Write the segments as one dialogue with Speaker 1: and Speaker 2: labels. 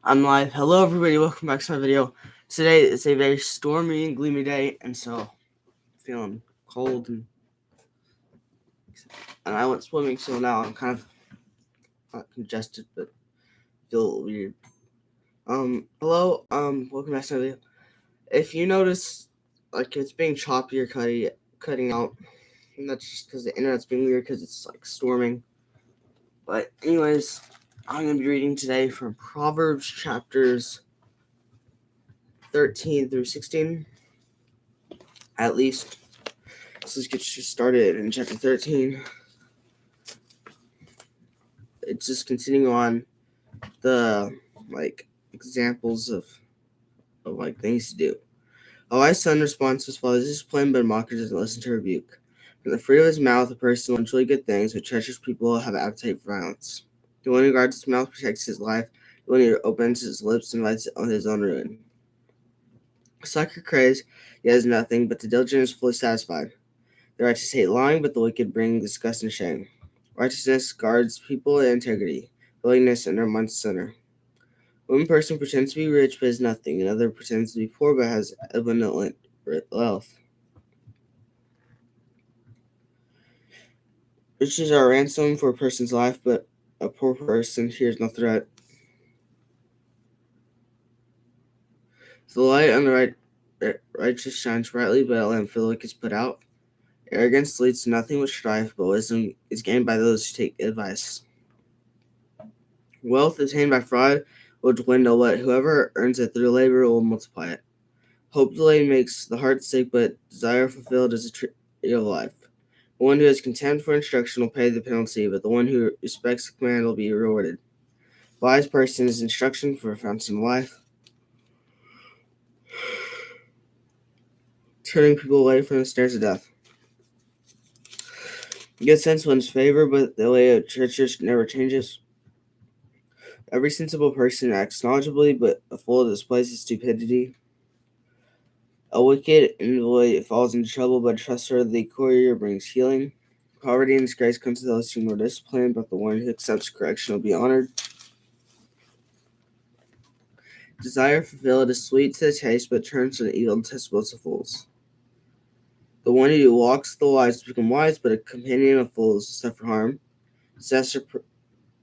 Speaker 1: I'm live. Hello, everybody. Welcome back to my video. Today is a very stormy and gloomy day, and so I'm feeling cold and I went swimming, so now I'm kind of not congested, but feel a little weird. Hello. Welcome back to my video. If you notice, like it's being choppy or cutting out, and that's just because the internet's being weird because it's like storming. But anyways, I'm gonna be reading today from Proverbs chapters 13 through 16, at least. So let's get started in chapter 13. It's just continuing on the examples of things to do. A wise son responds to his father's discipline, but a mocker doesn't listen to rebuke. From the fruit of his mouth, a person will enjoy good things, but treacherous people have appetite for violence. The one who guards his mouth protects his life. The one who opens his lips invites his own ruin. A sucker craves, he has nothing, but the diligent is fully satisfied. The righteous hate lying, but the wicked bring disgust and shame. Righteousness guards people and integrity. Willingness undermines sinner. One person pretends to be rich but has nothing. Another pretends to be poor but has abundant wealth. Riches are a ransom for a person's life, but a poor person fears no threat. The light on the righteous shines brightly, but a lamp for the wicked is put out. Arrogance leads to nothing but strife, but wisdom is gained by those who take advice. Wealth obtained by fraud will dwindle, but whoever earns it through labor will multiply it. Hope delayed makes the heart sick, but desire fulfilled is a tree of life. The one who has contempt for instruction will pay the penalty, but the one who respects the command will be rewarded. A wise person is instruction for a fountain of life, turning people away from the snares of death. Good sense wins favor, but the way of treacherous never changes. Every sensible person acts knowledgeably, but a fool displays his stupidity. A wicked envoy falls into trouble, but a trustworthy courier brings healing. Poverty and disgrace comes to those who are more disciplined, but the one who accepts correction will be honored. Desire fulfilled is sweet to the taste, but turns an evil detestable to fools. The one who walks with the wise becomes wise, but a companion of fools will suffer harm. Disaster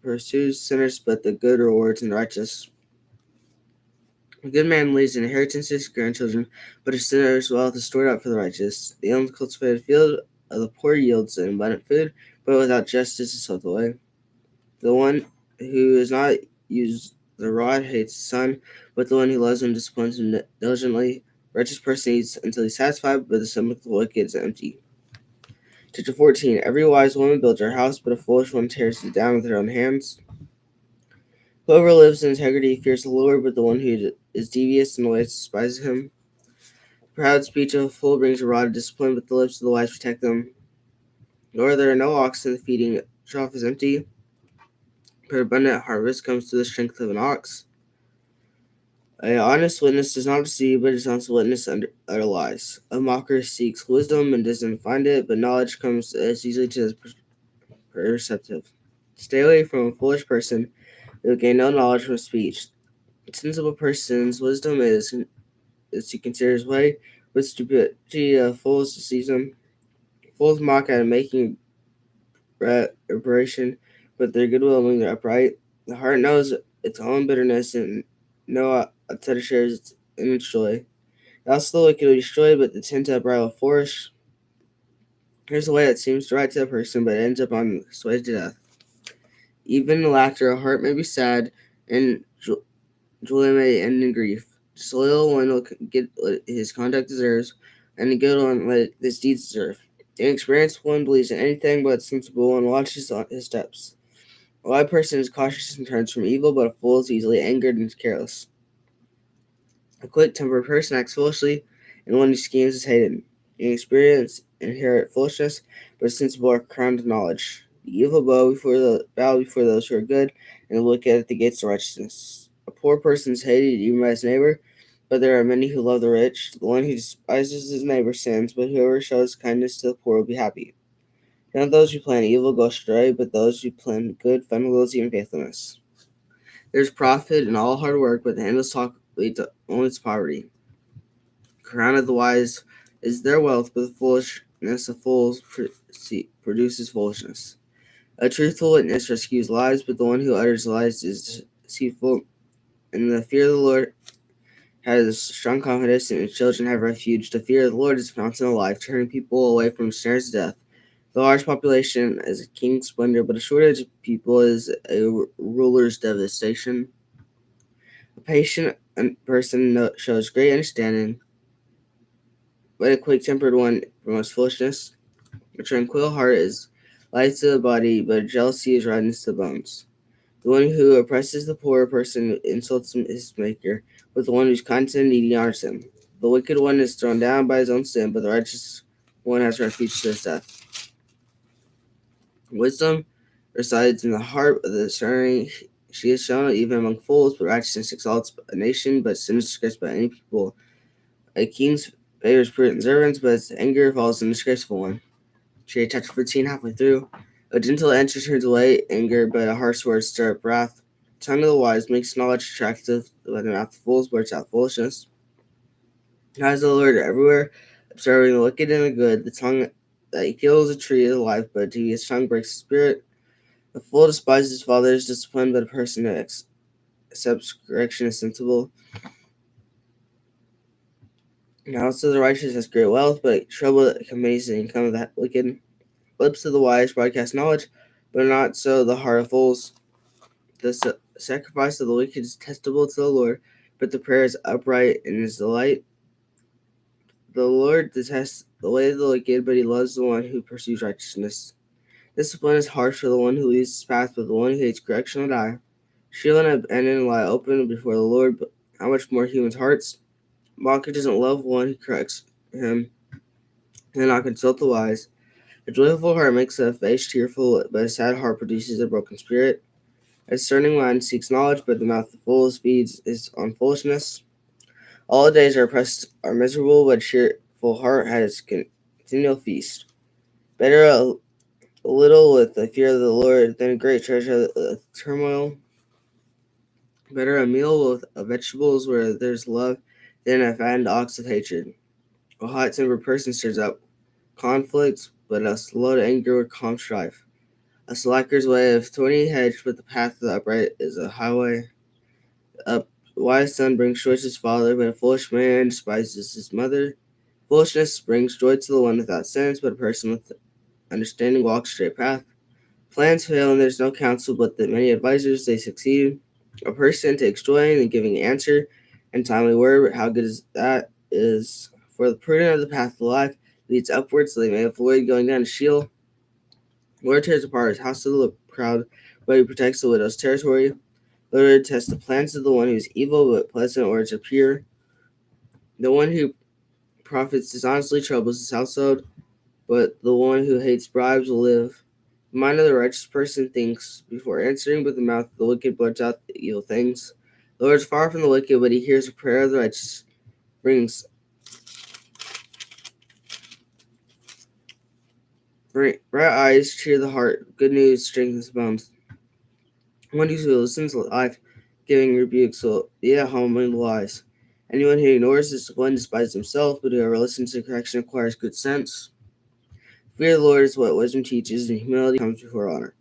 Speaker 1: pursues sinners, but the good rewards the righteous. A good man leaves an inheritance to his grandchildren, but a sinner's wealth is stored up for the righteous. The uncultivated field of the poor yields an abundant food, but without justice is swept away. The one who has not used the rod hates the son, but the one who loves him disciplines him diligently. A righteous person eats until he's satisfied, but the stomach of the wicked is empty. Chapter 14. Every wise woman builds her house, but a foolish one tears it down with her own hands. Whoever lives in integrity fears the Lord, but the one who is devious in the ways despises him. The proud speech of a fool brings a rod of discipline, but the lips of the wise protect them. Nor there are no oxen, the feeding trough is empty, but abundant harvest comes through the strength of an ox. An honest witness does not deceive, but a dishonest witness utter lies. A mocker seeks wisdom and doesn't find it, but knowledge comes as easily to the perceptive. Stay away from a foolish person. They will gain no knowledge from speech. A sensible person's wisdom is to consider his way, with stupidity fools deceive him. Fools mock at making reparation, but their goodwill among the upright. The heart knows its own bitterness, and no outsider shares in its joy. Also the wicked will be destroyed, but the tent upright will flourish. Here's a way that seems right to a person, but ends up on his way to death. Even in laughter, a heart may be sad, and joy may end in grief. Disloyal one will get what his conduct deserves, and the good one what his deeds deserve. The inexperienced one believes in anything, but the sensible one watches his steps. A wise person is cautious and turns from evil, but a fool is easily angered and is careless. A quick-tempered person acts foolishly, and one who schemes is hated. The inexperienced inherit foolishness, but the sensible are crowned with knowledge. The evil bow before those who are good, and the wicked at the gates of righteousness. A poor person is hated even by his neighbor, but there are many who love the rich. The one who despises his neighbor sins, but whoever shows kindness to the poor will be happy. Not those who plan evil go astray, but those who plan good find loyalty and faithfulness. There's profit in all hard work, but the endless talk leads only to poverty. The crown of the wise is their wealth, but the foolishness of fools produces foolishness. A truthful witness rescues lives, but the one who utters lies is deceitful. And the fear of the Lord has strong confidence, and its children have refuge. The fear of the Lord is a fountain of life, turning people away from snares of death. The large population is a king's splendor, but a shortage of people is a ruler's devastation. A patient person shows great understanding, but a quick-tempered one promotes foolishness. A tranquil heart is life to the body, but jealousy is rottenness to the bones. The one who oppresses the poor person insults his maker, but the one who's kind to the needy honors him. The wicked one is thrown down by his own sin, but the righteous one has refuge to his death. Wisdom resides in the heart of the discerning. She is shown even among fools, but righteousness exalts a nation, but sin is disgraced by any people. A king's favors prudent servants, but his anger falls on a disgraceful one. Chapter 14, halfway through. A gentle answer turns away anger, but a harsh word stirs up wrath. The tongue of the wise makes knowledge attractive, but the mouth of fools blurts out foolishness. The eyes of the Lord are everywhere, observing the wicked and the good. The tongue that kills a tree is alive, but a devious tongue breaks the spirit. The fool despises his father's discipline, but a person who accepts correction is sensible. The house of the righteous has great wealth, but trouble accompanies the income of the wicked. Lips of the wise broadcast knowledge, but not so the heart of fools. The sacrifice of the wicked is detestable to the Lord, but the prayer is upright in his delight. The Lord detests the way of the wicked, but he loves the one who pursues righteousness. Discipline is harsh for the one who leaves his path, but the one who hates correction will die. Shield and abandon lie open before the Lord, but how much more human hearts? Mocker doesn't love one who corrects him, and not consult the wise. A joyful heart makes a face cheerful, but a sad heart produces a broken spirit. A discerning mind seeks knowledge, but the mouth of fools feeds on foolishness. All the days are oppressed are miserable, but a cheerful heart has continual feast. Better a little with the fear of the Lord than a great treasure of turmoil. Better a meal with vegetables where there's love than a fattened ox of hatred. A hot-tempered person stirs up conflicts, but a slow to anger would calm strife. A slacker's way of thorny hedge, but the path of the upright is a highway. A wise son brings joy to his father, but a foolish man despises his mother. Foolishness brings joy to the one without sense, but a person with understanding walks a straight path. Plans fail and there's no counsel, but the many advisors they succeed. A person takes joy in giving an answer and timely word, but how good is that is for the prudent of the path of life leads upwards, so they may avoid going down to Sheol. Lord tears apart his house to the proud, but he protects the widow's territory. Lord tests the plans of the one who is evil, but pleasant words are pure. The one who profits dishonestly troubles his household, but the one who hates bribes will live. The mind of the righteous person thinks before answering, but the mouth of the wicked blurts out the evil things. The Lord is far from the wicked, but he hears the prayer of the righteous. Brings bright eyes cheer the heart. Good news strengthens the bones. One who listens to life, giving rebukes will be at home among the wise. Anyone who ignores discipline despises himself, but whoever listens to correction acquires good sense. Fear of the Lord is what wisdom teaches, and humility comes before honor.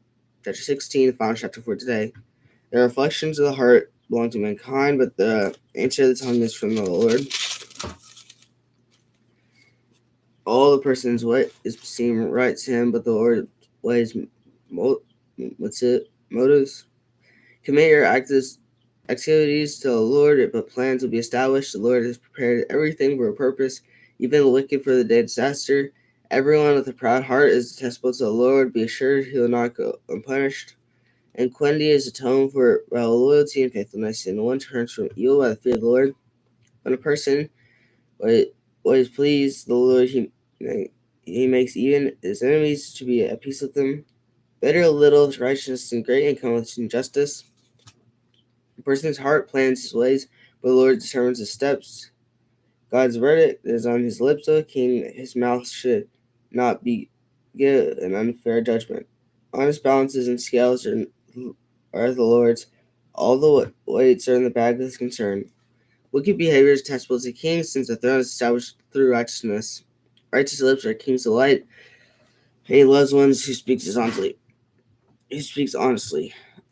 Speaker 1: Chapter 16, the final chapter for today. The reflections of the heart belong to mankind, but the answer of the tongue is from the Lord. All the person's way is seem right to him, but the Lord weighs motives. Commit your activities to the Lord, but plans will be established. The Lord has prepared everything for a purpose, even the wicked for the day of disaster. Everyone with a proud heart is detestable to the Lord. Be assured he will not go unpunished. And Quendy is atoned for loyalty and faithfulness, and one turns from evil by the fear of the Lord. When a person is pleased, the Lord he makes even his enemies to be at peace with them. Better a little with righteousness than great income with injustice. A person's heart plans his ways, but the Lord determines his steps. God's verdict is on his lips, O king. His mouth should not give an unfair judgment. Honest balances and scales are the Lord's, All the weights are in the bag of his concern. Wicked behavior is detestable to kings, since the throne is established through righteousness. Righteous lips are a king's delight, and he loves ones who speaks honestly.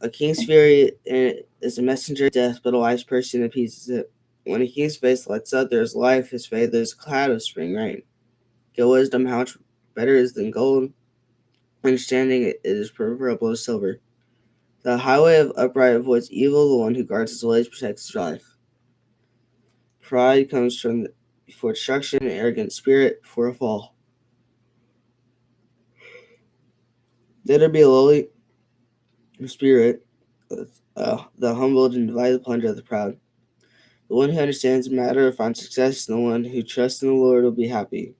Speaker 1: A king's fury is a messenger of death, but a wise person appeases it. When a king's face lights up, there is life. His favor is a cloud of spring rain. Get wisdom, how much better is than gold. Understanding it is preferable to silver. The highway of upright avoids evil. The one who guards his ways protects his life. Pride comes from before destruction, and arrogant spirit before a fall. Better be a lowly spirit, the humbled, and divide the plunder of the proud. The one who understands the matter will find success, and the one who trusts in the Lord will be happy.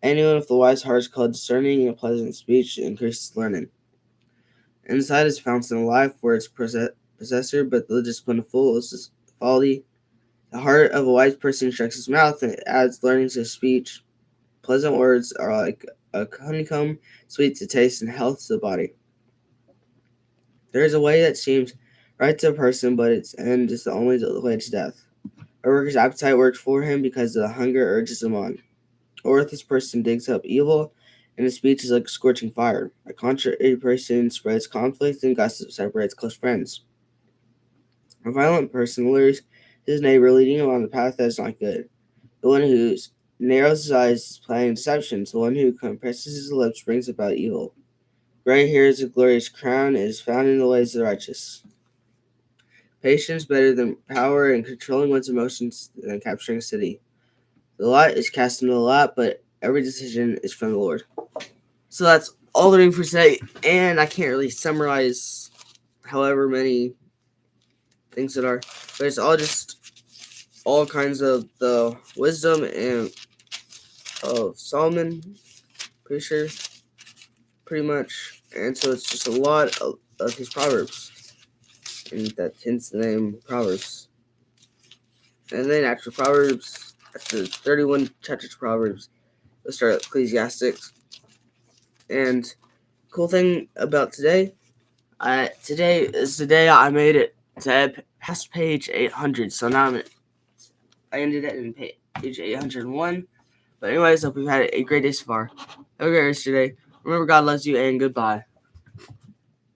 Speaker 1: Anyone with a wise heart is called discerning, and a pleasant speech increases learning. Inside is fountain of life for its possessor, but the discipline of fools is folly. The heart of a wise person instructs his mouth, and it adds learning to his speech. Pleasant words are like a honeycomb, sweet to taste and health to the body. There is a way that seems right to a person, but its end is the only way to death. A worker's appetite works for him because the hunger urges him on. A worthless person digs up evil, and his speech is like a scorching fire. A contrary person spreads conflict, and gossip separates close friends. A violent person lures his neighbor, leading him on the path that is not good. The one who narrows his eyes is planning deception. The one who compresses his lips brings about evil. Gray hair is a glorious crown. It is found in the ways of the righteous. Patience better than power, and controlling one's emotions than capturing a city. The lot is cast into the lap, but every decision is from the Lord. So that's all the reading for today, and I can't really summarize however many things it are, but it's all just all kinds of the wisdom and of Solomon, pretty much, and so it's just a lot of his Proverbs, and that hence the name Proverbs. And then after Proverbs, after 31 chapters of Proverbs, let's start Ecclesiastics. And cool thing about today is the day I made it to past page 800. So now I ended it in page 801. But anyways, hope you've had a great day so far. Have a great rest of your day. Remember, God loves you, and goodbye.